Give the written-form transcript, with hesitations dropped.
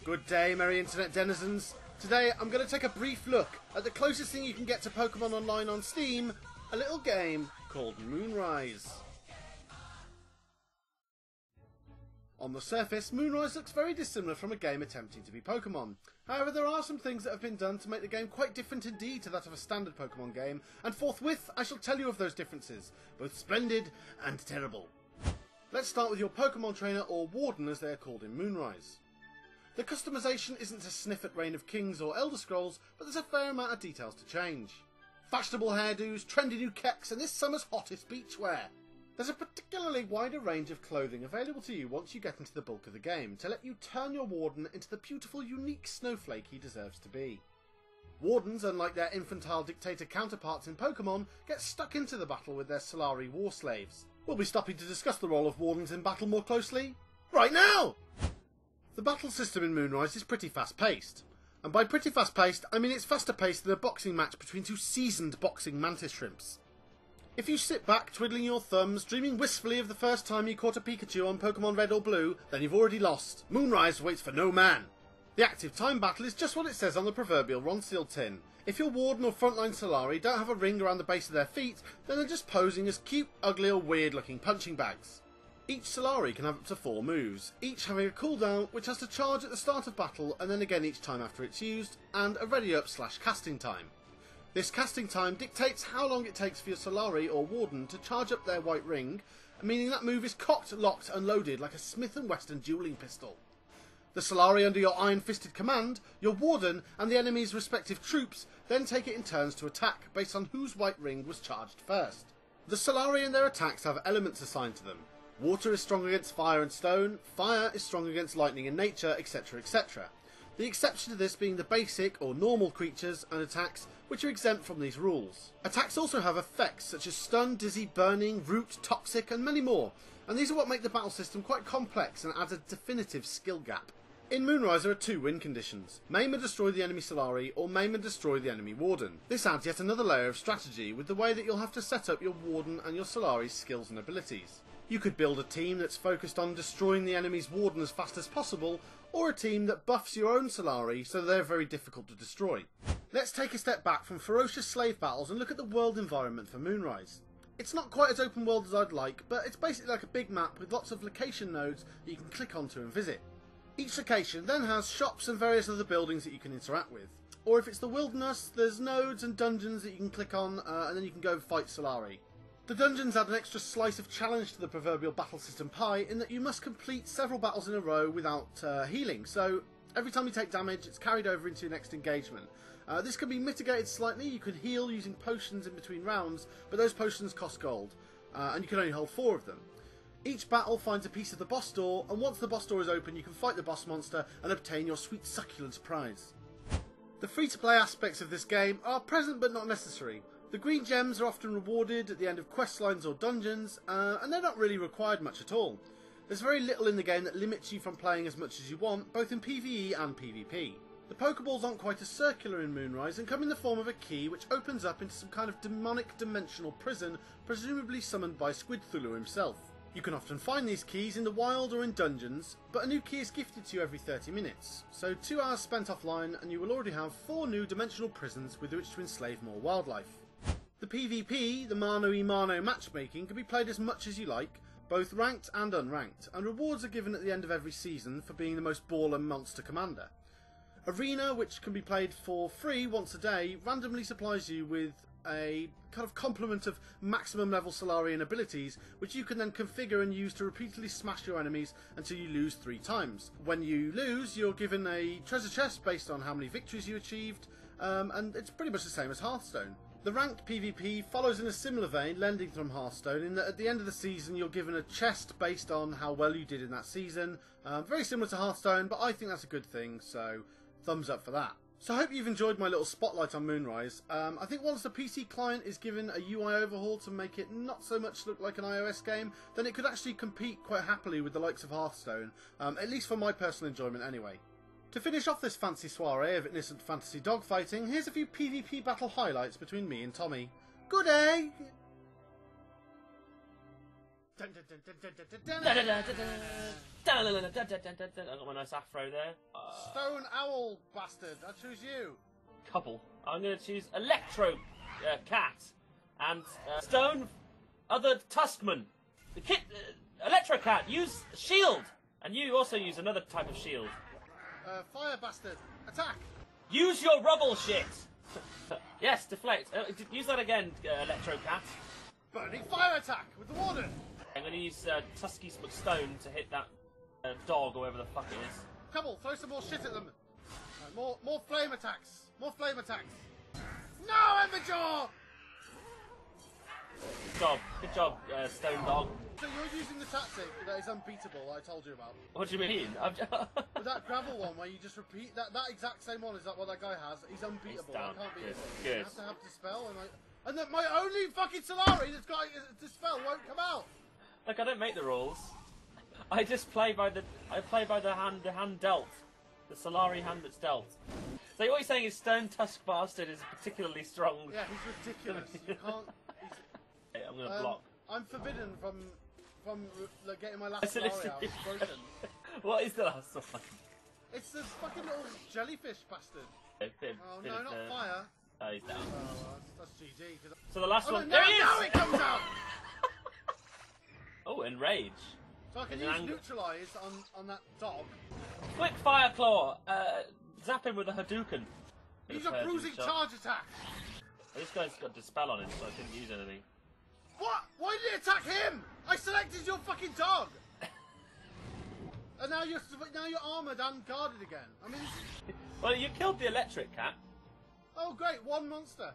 Good day, merry internet denizens. Today I'm going to take a brief look at the closest thing you can get to Pokemon Online on Steam, a little game called Moonrise. On the surface, Moonrise looks very dissimilar from a game attempting to be Pokemon. However, there are some things that have been done to make the game quite different indeed to that of a standard Pokemon game, and forthwith I shall tell you of those differences, both splendid and terrible. Let's start with your Pokemon trainer, or Warden as they are called in Moonrise. The customization isn't a sniff at Reign of Kings or Elder Scrolls, but there's a fair amount of details to change. Fashionable hairdos, trendy new kecks, and this summer's hottest beachwear. There's a particularly wider range of clothing available to you once you get into the bulk of the game, to let you turn your Warden into the beautiful, unique snowflake he deserves to be. Wardens, unlike their infantile dictator counterparts in Pokemon, get stuck into the battle with their Solari war slaves. We'll be stopping to discuss the role of Wardens in battle more closely right now! The battle system in Moonrise is pretty fast-paced. And by pretty fast-paced, I mean it's faster-paced than a boxing match between two seasoned boxing mantis shrimps. If you sit back, twiddling your thumbs, dreaming wistfully of the first time you caught a Pikachu on Pokemon Red or Blue, then you've already lost. Moonrise waits for no man. The active time battle is just what it says on the proverbial Ronseal tin. If your Warden or frontline Solari don't have a ring around the base of their feet, then they're just posing as cute, ugly or weird-looking punching bags. Each Solari can have up to 4 moves, each having a cooldown which has to charge at the start of battle and then again each time after it's used, and a ready up / casting time. This casting time dictates how long it takes for your Solari or Warden to charge up their white ring, meaning that move is cocked, locked and loaded like a Smith & Wesson dueling pistol. The Solari under your iron-fisted command, your Warden and the enemy's respective troops then take it in turns to attack based on whose white ring was charged first. The Solari and their attacks have elements assigned to them. Water is strong against fire and stone, fire is strong against lightning and nature, etc, etc. The exception to this being the basic or normal creatures and attacks which are exempt from these rules. Attacks also have effects such as stun, dizzy, burning, root, toxic and many more, and these are what make the battle system quite complex and adds a definitive skill gap. In Moonrise there are 2 win conditions: maim and destroy the enemy Solari, or maim and destroy the enemy Warden. This adds yet another layer of strategy with the way that you'll have to set up your Warden and your Solari's skills and abilities. You could build a team that's focused on destroying the enemy's Warden as fast as possible, or a team that buffs your own Solari so they're very difficult to destroy. Let's take a step back from ferocious slave battles and look at the world environment for Moonrise. It's not quite as open world as I'd like, but it's basically like a big map with lots of location nodes that you can click onto and visit. Each location then has shops and various other buildings that you can interact with. Or if it's the wilderness, there's nodes and dungeons that you can click on and then you can go fight Solari. The dungeons add an extra slice of challenge to the proverbial battle system pie in that you must complete several battles in a row without healing, so every time you take damage it's carried over into your next engagement. This can be mitigated slightly. You can heal using potions in between rounds, but those potions cost gold, and you can only hold 4 of them. Each battle finds a piece of the boss door, and once the boss door is open you can fight the boss monster and obtain your sweet succulent prize. The free-to-play aspects of this game are present but not necessary. The green gems are often rewarded at the end of quest lines or dungeons, and they're not really required much at all. There's very little in the game that limits you from playing as much as you want, both in PvE and PvP. The Pokeballs aren't quite as circular in Moonrise and come in the form of a key which opens up into some kind of demonic dimensional prison, presumably summoned by Squidthulu himself. You can often find these keys in the wild or in dungeons, but a new key is gifted to you every 30 minutes, so 2 hours spent offline and you will already have 4 new dimensional prisons with which to enslave more wildlife. The PvP, the mano-a-mano matchmaking, can be played as much as you like, both ranked and unranked, and rewards are given at the end of every season for being the most baller monster commander. Arena, which can be played for free once a day, randomly supplies you with a kind of complement of maximum level Solarian abilities, which you can then configure and use to repeatedly smash your enemies until you lose 3 times. When you lose, you're given a treasure chest based on how many victories you achieved, and it's pretty much the same as Hearthstone. The ranked PvP follows in a similar vein, lending from Hearthstone, in that at the end of the season you're given a chest based on how well you did in that season. Very similar to Hearthstone, but I think that's a good thing, so thumbs up for that. So I hope you've enjoyed my little spotlight on Moonrise. I think once the PC client is given a UI overhaul to make it not so much look like an iOS game, then it could actually compete quite happily with the likes of Hearthstone, at least for my personal enjoyment anyway. To finish off this fancy soiree of innocent fantasy dogfighting, here's a few PvP battle highlights between me and Tommy. Good day! I got my nice afro there. Stone owl bastard. I choose you. Couple. I'm going to choose Electro Cat and Stone other Tuskman. The kid Electro Cat, use shield, and you also use another type of shield. Fire bastard. Attack. Use your rubble shit. Yes, deflect. Use that again, Electro Cat. Burning fire attack with the warden. I'm going to use Tusky Stone to hit that dog or whatever the fuck it is. Couple, throw some more shit at them. Right, more flame attacks. More flame attacks. No, Emberjaw! Good job, Stone Dog. So you're using the tactic that is unbeatable I told you about. What do you mean? With that gravel one where you just repeat that exact same one is that what that guy has. He's unbeatable. I can't beat him. Good. You have to have Dispel and then my only fucking Solari that's got Dispel won't come out. Look, I don't make the rules. I just play by the hand dealt. The Solari hand that's dealt. So what you're saying is Stone Tusk Bastard is particularly strong. Yeah, he's ridiculous. You can't. Hey, I'm gonna block. I'm forbidden from getting my last Solari out. It's broken. What is the last one? It's the fucking little jellyfish bastard. Oh no, not fire. Oh, he's down. Oh, well, that's GG. So the last one. No, There he is! now it comes out! Oh, Enrage. So I can use Neutralise on that dog. Quick Fire Claw! Zap him with a Hadouken. Use a bruising charge attack! This guy's got Dispel on him, so I couldn't use anything. What? Why did it attack him? I selected your fucking dog! And now you're armoured and guarded again. I mean... Well, you killed the Electric Cat. Oh great, one monster.